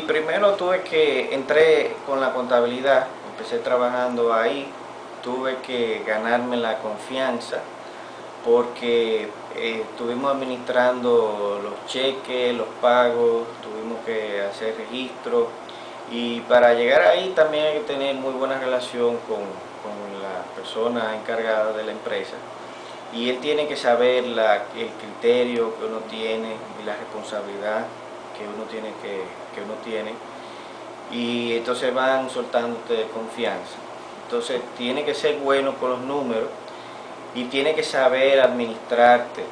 primero entré con la contabilidad, empecé trabajando ahí, tuve que ganarme la confianza porque estuvimos administrando los cheques, los pagos, tuvimos que hacer registros y para llegar ahí también hay que tener muy buena relación con la persona encargada de la empresa y él tiene que saber el criterio que uno tiene y la responsabilidad que uno tiene y entonces van soltándote confianza. Entonces tiene que ser bueno con los números y tiene que saber administrarte,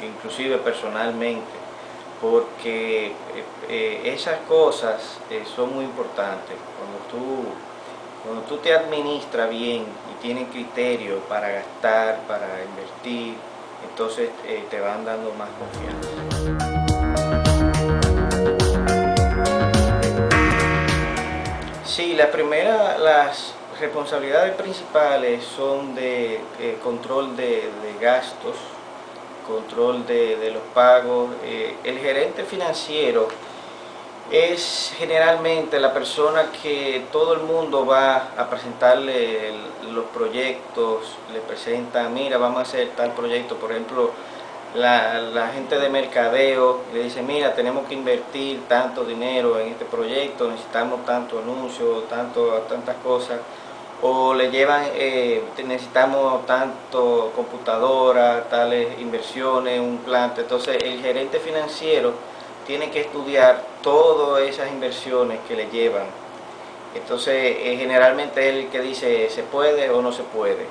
inclusive personalmente, porque esas cosas son muy importantes. Cuando tú te administras bien y tienes criterio para gastar, para invertir, entonces te van dando más confianza. Sí, las responsabilidades principales son de control de gastos, control de los pagos. El gerente financiero es generalmente la persona que todo el mundo va a presentarle los proyectos, le presenta, mira, vamos a hacer tal proyecto, por ejemplo, la gente de mercadeo le dice, mira, tenemos que invertir tanto dinero en este proyecto, necesitamos tanto anuncio, tantas cosas, o le llevan, necesitamos tanto computadora, tales inversiones, un plante. Entonces el gerente financiero tiene que estudiar todas esas inversiones que le llevan. Entonces generalmente es el que dice se puede o no se puede,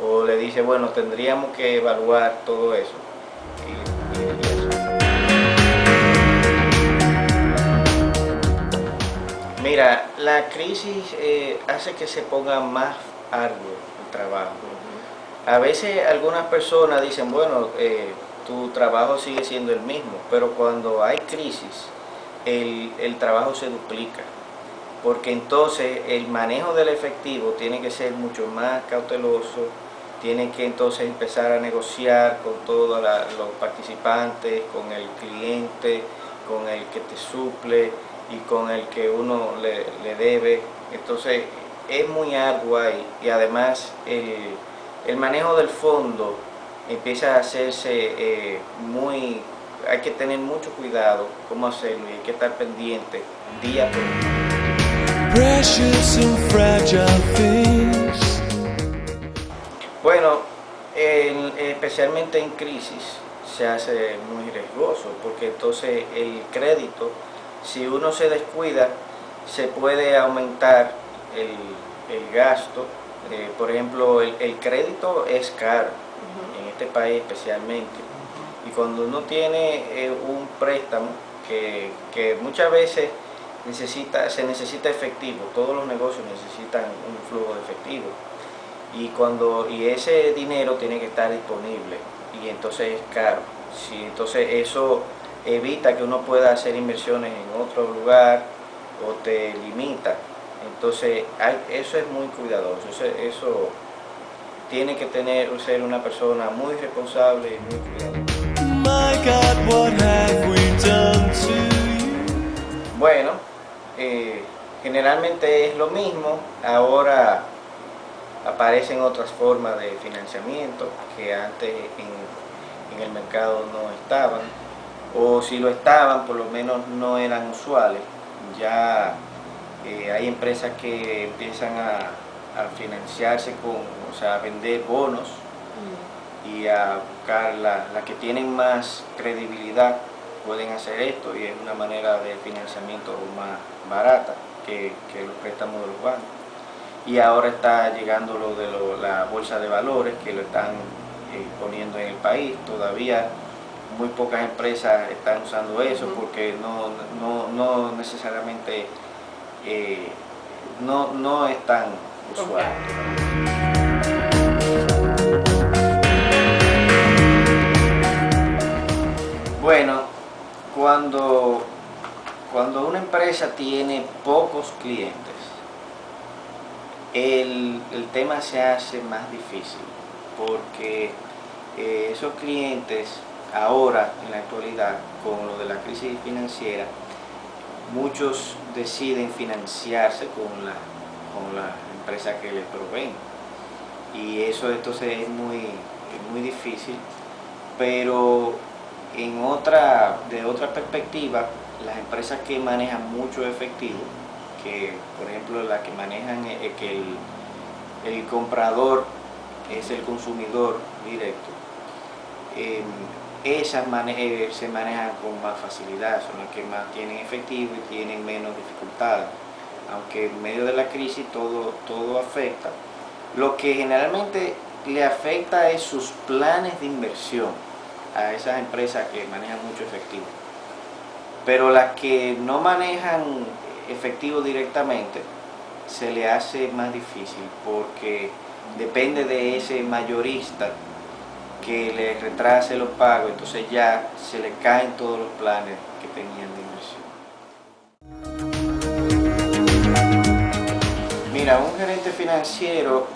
o le dice, bueno, tendríamos que evaluar todo eso. Mira, la crisis hace que se ponga más arduo el trabajo. A veces algunas personas dicen, bueno, tu trabajo sigue siendo el mismo, pero cuando hay crisis, el trabajo se duplica, porque entonces el manejo del efectivo tiene que ser mucho más cauteloso, tiene que entonces empezar a negociar con todos los participantes, con el cliente, con el que te suple y con el que uno le debe. Entonces es muy ardua y además el manejo del fondo empieza a hacerse hay que tener mucho cuidado cómo hacerlo y hay que estar pendiente día por día. Precious and fragile things. Bueno, especialmente en crisis se hace muy riesgoso porque entonces el crédito, si uno se descuida, se puede aumentar el gasto. Por ejemplo, el crédito es caro en este país especialmente, y cuando uno tiene un préstamo que muchas veces se necesita efectivo, todos los negocios necesitan un flujo de efectivo, y ese dinero tiene que estar disponible y entonces es caro. Sí, entonces eso evita que uno pueda hacer inversiones en otro lugar o te limita. Entonces eso es muy cuidadoso, eso tiene que ser una persona muy responsable y muy cuidadosa. My God, what have we done to you? Bueno, generalmente es lo mismo. Ahora aparecen otras formas de financiamiento que antes en el mercado no estaban, o si lo estaban, por lo menos no eran usuales. Ya hay empresas que empiezan a financiarse o sea, a vender bonos y a buscar las que tienen más credibilidad pueden hacer esto, y es una manera de financiamiento más barata que los préstamos de los bancos. Y ahora está llegando lo de la bolsa de valores, que lo están poniendo en el país. Todavía muy pocas empresas están usando eso porque no necesariamente no es tan usual. Bueno, cuando una empresa tiene pocos clientes, el tema se hace más difícil, porque esos clientes ahora, en la actualidad, con lo de la crisis financiera, muchos deciden financiarse con la empresa que les proveen, y eso entonces es muy difícil. Pero de otra perspectiva, las empresas que manejan mucho efectivo, que por ejemplo las que manejan que el comprador es el consumidor directo, esas se manejan con más facilidad, son las que más tienen efectivo y tienen menos dificultades. Aunque en medio de la crisis todo afecta, lo que generalmente le afecta es sus planes de inversión a esas empresas que manejan mucho efectivo. Pero las que no manejan efectivo directamente, se le hace más difícil porque depende de ese mayorista que le retrase los pagos, entonces ya se le caen todos los planes que tenían de inversión. Mira, un gerente financiero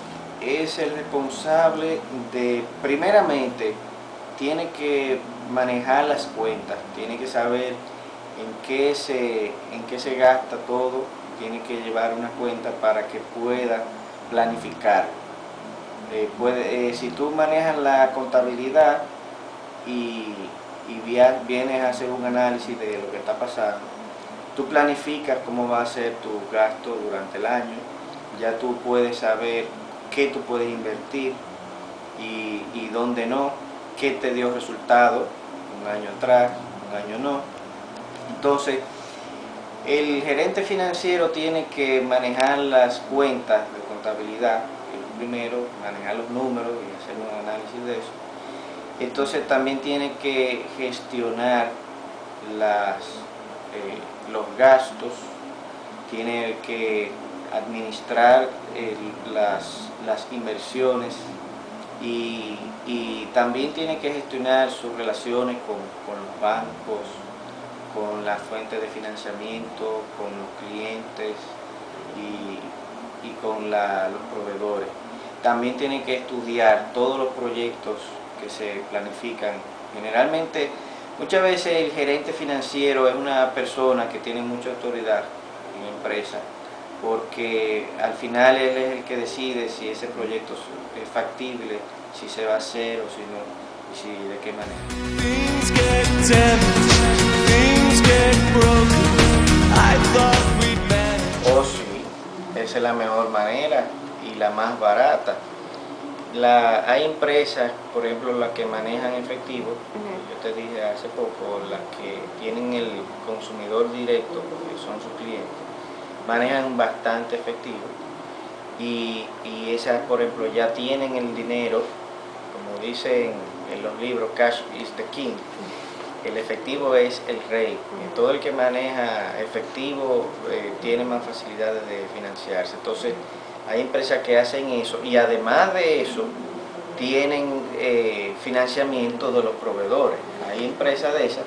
es el responsable de, primeramente, tiene que manejar las cuentas, tiene que saber en qué se gasta todo, tiene que llevar una cuenta para que pueda planificar. Si tú manejas la contabilidad y vienes a hacer un análisis de lo que está pasando, tú planificas cómo va a ser tu gasto durante el año, ya tú puedes saber qué tú puedes invertir y dónde no, qué te dio resultado un año atrás, un año no. Entonces, el gerente financiero tiene que manejar las cuentas de contabilidad, primero manejar los números y hacer un análisis de eso. Entonces también tiene que gestionar los gastos, tiene que administrar las inversiones y también tiene que gestionar sus relaciones con los bancos, con las fuentes de financiamiento, con los clientes y con los proveedores. También tiene que estudiar todos los proyectos que se planifican. Generalmente, muchas veces el gerente financiero es una persona que tiene mucha autoridad en la empresa, porque al final él es el que decide si ese proyecto es factible, si se va a hacer o si no, y si de qué manera. Oh sí, esa es la mejor manera y la más barata. Hay empresas, por ejemplo, las que manejan efectivo, yo te dije hace poco, las que tienen el consumidor directo, que son sus clientes, manejan bastante efectivo y esas, por ejemplo, ya tienen el dinero, como dicen en los libros, cash is the king. El efectivo es el rey. Y todo el que maneja efectivo tiene más facilidades de financiarse. Entonces, hay empresas que hacen eso y además de eso tienen financiamiento de los proveedores. Hay empresas de esas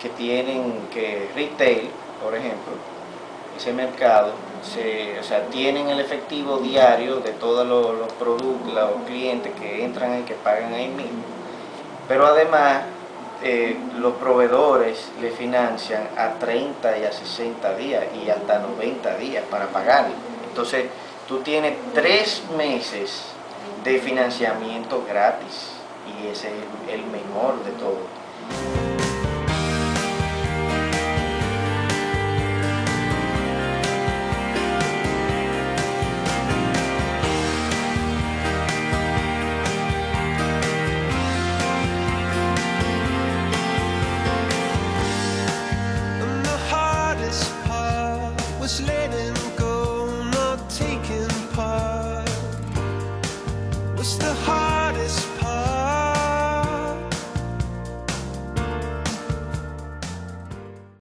que tienen retail, por ejemplo, ese mercado, tienen el efectivo diario de todos los productos, los clientes que entran y que pagan ahí mismo. Pero además los proveedores le financian a 30 y a 60 días y hasta 90 días para pagarle. Entonces tú tienes 3 meses de financiamiento gratis y ese es el mejor de todo. Was letting go, not taking part. Was the hard